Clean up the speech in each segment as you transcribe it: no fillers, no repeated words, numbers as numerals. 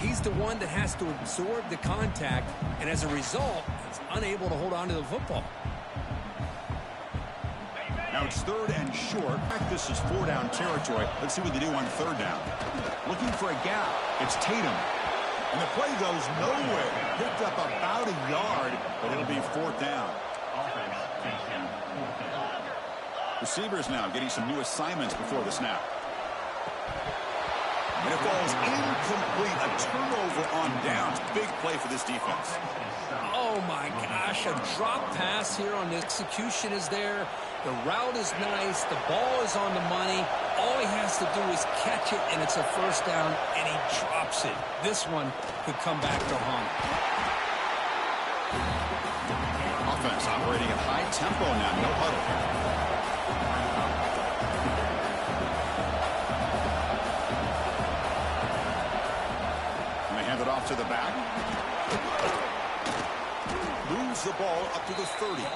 He's the one that has to absorb the contact, and as a result, he's unable to hold on to the football. Now it's 3rd and short. This is 4-down territory. Let's see what they do on 3rd down. Looking for a gap. It's Tatum. And the play goes nowhere. Picked up about a yard, but it'll be 4th down. Receivers now getting some new assignments before the snap. And it falls incomplete. A turnover on downs. Big play for this defense. Oh, my gosh. A drop pass here on the execution is there. The route is nice. The ball is on the money. All he has to do is catch it, and it's a 1st down, and he drops it. This one could come back to haunt. Offense operating at high tempo now. No huddle. And they hand it off to the back. Moves the ball up to the 30.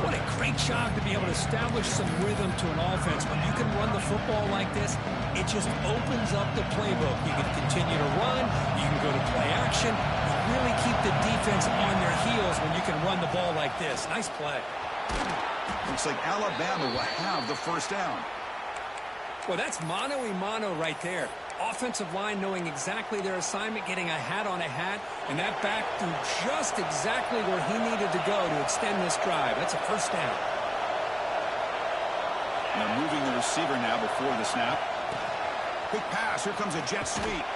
What a great job to be able to establish some rhythm to an offense. When you can run the football like this, it just opens up the playbook. You can continue to run. You can go to play action. You really keep the defense on their heels when you can run the ball like this. Nice play. Looks like Alabama will have the 1st down. Well, that's mano-a-mano right there. Offensive line knowing exactly their assignment, getting a hat on a hat, and that back threw just exactly where he needed to go to extend this drive. That's a 1st down. Now moving the receiver now before the snap. Quick pass. Here comes a jet sweep.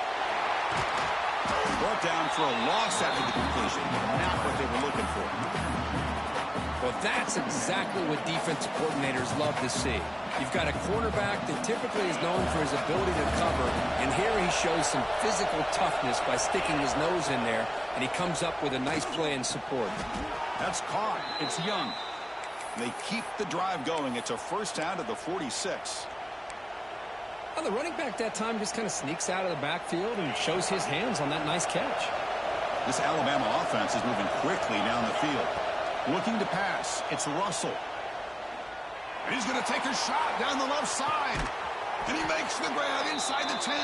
Brought down for a loss after the completion. Not what they were looking for. Well, that's exactly what defensive coordinators love to see. You've got a quarterback that typically is known for his ability to cover, and here he shows some physical toughness by sticking his nose in there, and he comes up with a nice play in support. That's caught. It's Young. They keep the drive going. It's a 1st down to the 46. Well, the running back that time just kind of sneaks out of the backfield and shows his hands on that nice catch. This Alabama offense is moving quickly down the field. Looking to pass. It's Russell. And he's going to take a shot down the left side. And he makes the grab inside the 10.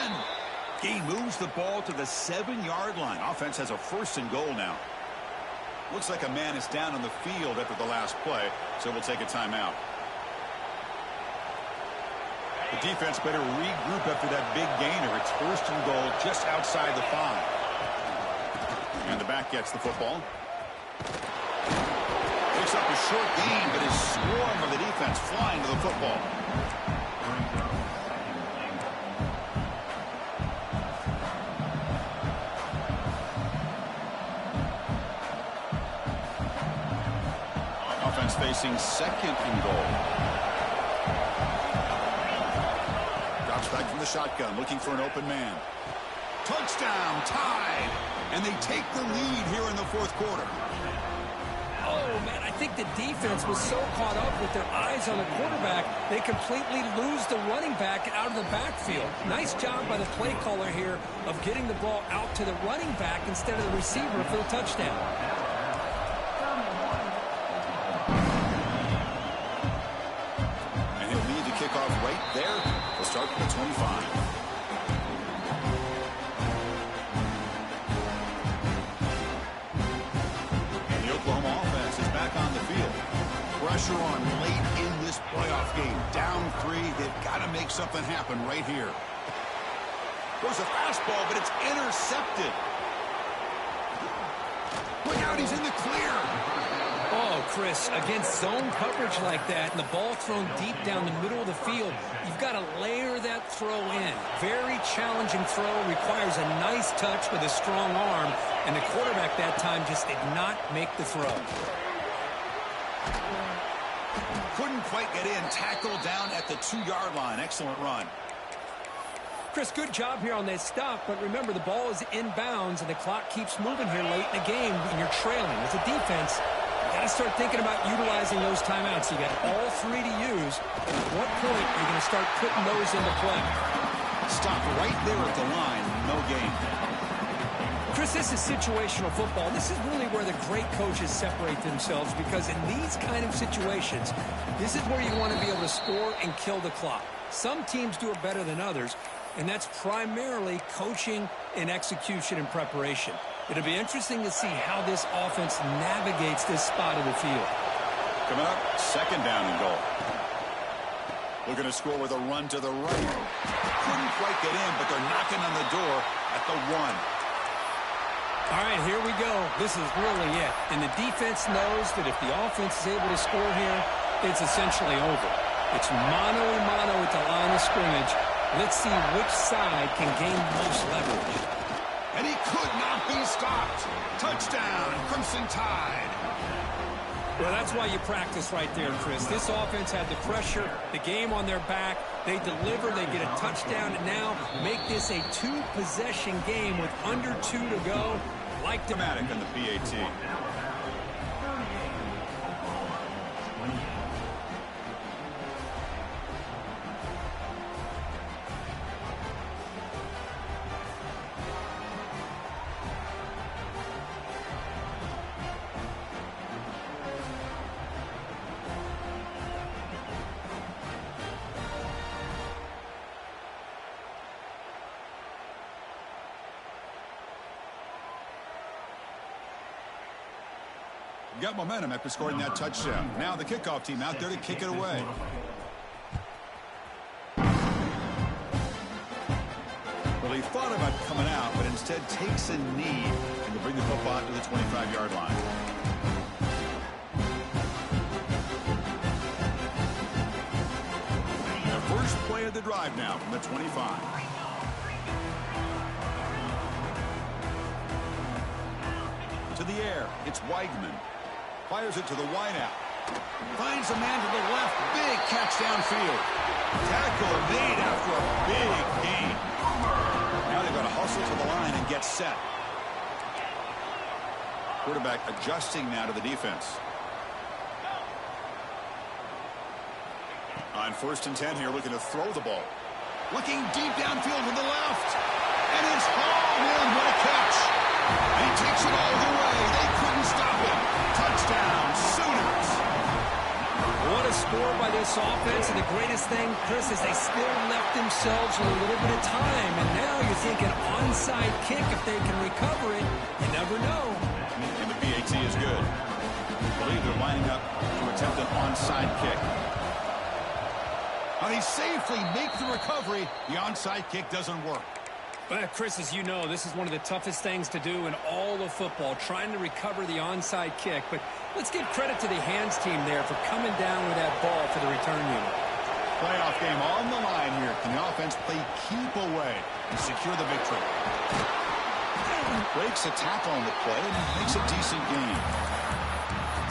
He moves the ball to the 7-yard line. Offense has a 1st and goal now. Looks like a man is down on the field after the last play, so we'll take a timeout. The defense better regroup after that big gainer. It's 1st and goal just outside the 5. And the back gets the football. Picks up a short gain, but his swarm of the defense flying to the football. Offense facing 2nd and goal. Drops back from the shotgun, looking for an open man. Touchdown, tied, and they take the lead here in the 4th quarter. Oh, man, I think the defense was so caught up with their eyes on the quarterback, they completely lose the running back out of the backfield. Nice job by the play caller here of getting the ball out to the running back instead of the receiver for the touchdown. And he'll lead the kickoff right there. We'll start from the 25. Pressure on late in this playoff game. Down 3. They've got to make something happen right here. Goes a fastball, but it's intercepted. Look out, he's in the clear. Oh, Chris, against zone coverage like that and the ball thrown deep down the middle of the field, you've got to layer that throw in. Very challenging throw, requires a nice touch with a strong arm, and the quarterback that time just did not make the throw. Couldn't quite get in. Tackled down at the 2-yard line. Excellent run. Chris, good job here on that stop, but remember, the ball is inbounds, and the clock keeps moving here late in the game, and you're trailing. As a defense, you got to start thinking about utilizing those timeouts. You got all 3 to use. At what point are you going to start putting those into play? Stop right there at the line. No gain. Chris, this is situational football. This is really where the great coaches separate themselves, because in these kind of situations, this is where you want to be able to score and kill the clock. Some teams do it better than others, and that's primarily coaching and execution and preparation. It'll be interesting to see how this offense navigates this spot of the field. Coming up, second down and goal. Looking to score with a run to the right. Couldn't quite get in, but they're knocking on the door at the 1. All right, here we go. This is really it. And the defense knows that if the offense is able to score here, it's essentially over. It's mano-a-mano at the line of scrimmage. Let's see which side can gain most leverage. And he could not be stopped. Touchdown, Crimson Tide. Well, that's why you practice right there, Chris. This offense had the pressure, the game on their back. They deliver, they get a touchdown, and now make this a 2-possession game with under 2 to go. Like dramatic on the PAT. Got momentum after scoring that touchdown. Now the kickoff team out there to kick it away. Well, he thought about coming out, but instead takes a knee and will bring the football out to the 25-yard line. The first play of the drive now from the 25. To the air, it's Weigman. Fires it to the wideout. Finds a man to the left. Big catch downfield. Tackle made after a big gain. Now they've got to hustle to the line and get set. Quarterback adjusting now to the defense. On 1st and 10 here, looking to throw the ball. Looking deep downfield to the left. And it's hauled in. What a catch. And he takes it all the way. They couldn't stop him. Touchdown, Sooners. What a score by this offense. And the greatest thing, Chris, is they still left themselves with a little bit of time. And now you're thinking onside kick. If they can recover it, you never know. And the PAT is good. I believe they're lining up to attempt an onside kick. But he safely makes the recovery. The onside kick doesn't work. Well, Chris, as you know, this is one of the toughest things to do in all of football, trying to recover the onside kick. But let's give credit to the hands team there for coming down with that ball for the return unit. Playoff game on the line here. Can the offense play keep away and secure the victory? Breaks a tackle on the play and makes a decent gain.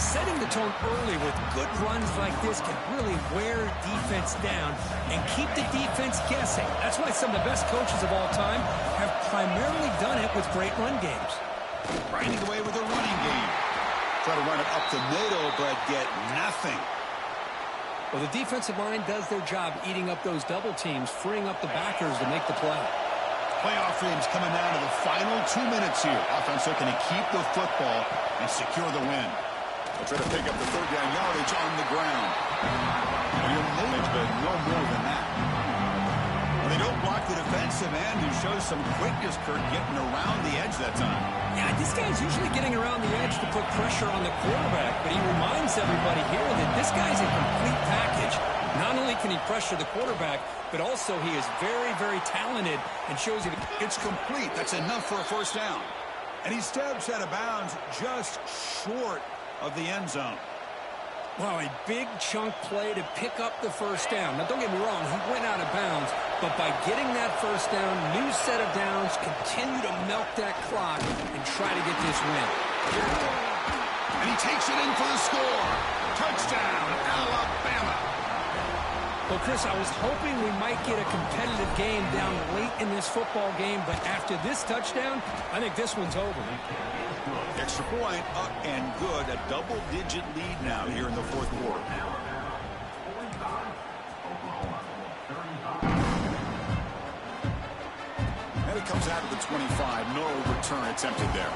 Setting the tone early with good runs like this can really wear defense down and keep the defense guessing. That's why some of the best coaches of all time have primarily done it with great run games. Grinding away with a running game. Try to run it up the middle, but get nothing. Well, the defensive line does their job eating up those double teams, freeing up the backers to make the play. Playoff games coming down to the final 2 minutes here. Offense looking to keep the football and secure the win. They'll try to pick up the 3rd down yardage on the ground. But no more than that. Well, they don't block the defensive end, who shows some quickness, Kurt, getting around the edge that time. Yeah, this guy's usually getting around the edge to put pressure on the quarterback, but he reminds everybody here that this guy's a complete package. Not only can he pressure the quarterback, but also he is very, very talented and shows you it's complete. That's enough for a 1st down. And he steps out of bounds just short of the end zone. Wow, a big chunk play to pick up the 1st down. Now, don't get me wrong, he went out of bounds, but by getting that 1st down, new set of downs, continue to milk that clock and try to get this win. And he takes it in for the score. Touchdown, Alabama. Well, Chris, I was hoping we might get a competitive game down late in this football game, but after this touchdown, I think this one's over. Extra point, up and good. A double-digit lead now here in the 4th quarter. And it comes out of the 25. No return attempted there.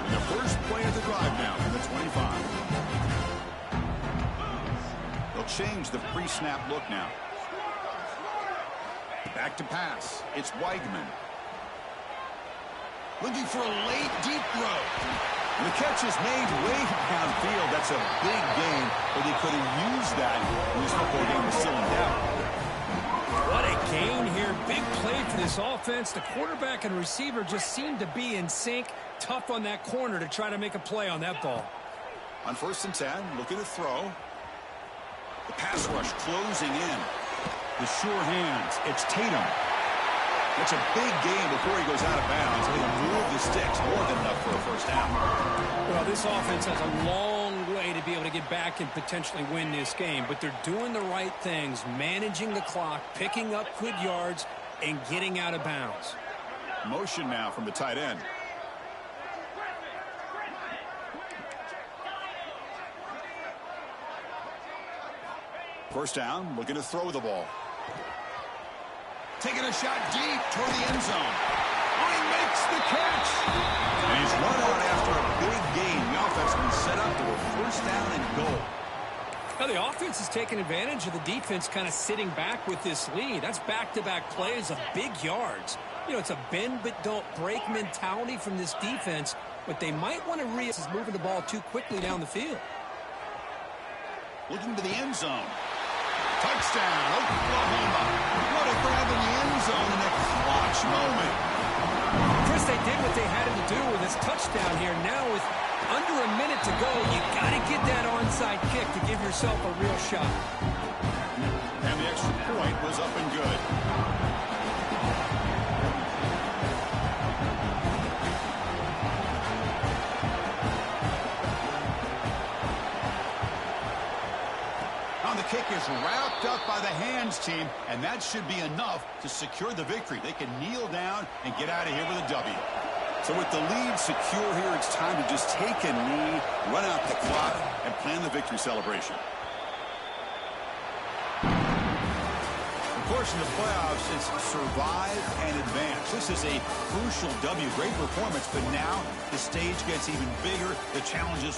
And the first play of the drive now from the 25. They'll change the pre-snap look now. Back to pass. It's Weigman. Looking for a late, deep throw. And the catch is made way downfield. That's a big gain, but they could have used that when this football game was still in doubt. What a gain here. Big play for this offense. The quarterback and receiver just seemed to be in sync. Tough on that corner to try to make a play on that ball. On 1st and 10, looking to throw. The pass rush closing in. The sure hands. It's Tatum. That's a big gain before he goes out of bounds. He'll move the sticks more than enough for a first down. Well, this offense has a long way to be able to get back and potentially win this game, but they're doing the right things, managing the clock, picking up good yards, and getting out of bounds. Motion now from the tight end. First down, looking to throw the ball. Taking a shot deep toward the end zone. Oh, he makes the catch. And he's run out after a big gain. The offense has been set up to a first down and goal. Now, the offense is taking advantage of the defense kind of sitting back with this lead. That's back-to-back plays of big yards. You know, it's a bend but don't break mentality from this defense, but they might want to is moving the ball too quickly down the field. Looking to the end zone. Touchdown, Oklahoma. What a grab in the end zone in a clutch moment. Chris, they did what they had to do with this touchdown here. Now with under a minute to go, you got to get that onside kick to give yourself a real shot. And the extra point was up and good. Kick is wrapped up by the hands team, and that should be enough to secure the victory. They can kneel down and get out of here with a W. So with the lead secure here, it's time to just take a knee, run out the clock, and plan the victory celebration. Of course, in the playoffs, it's survive and advance. This is a crucial W. Great performance, but now the stage gets even bigger. The challenges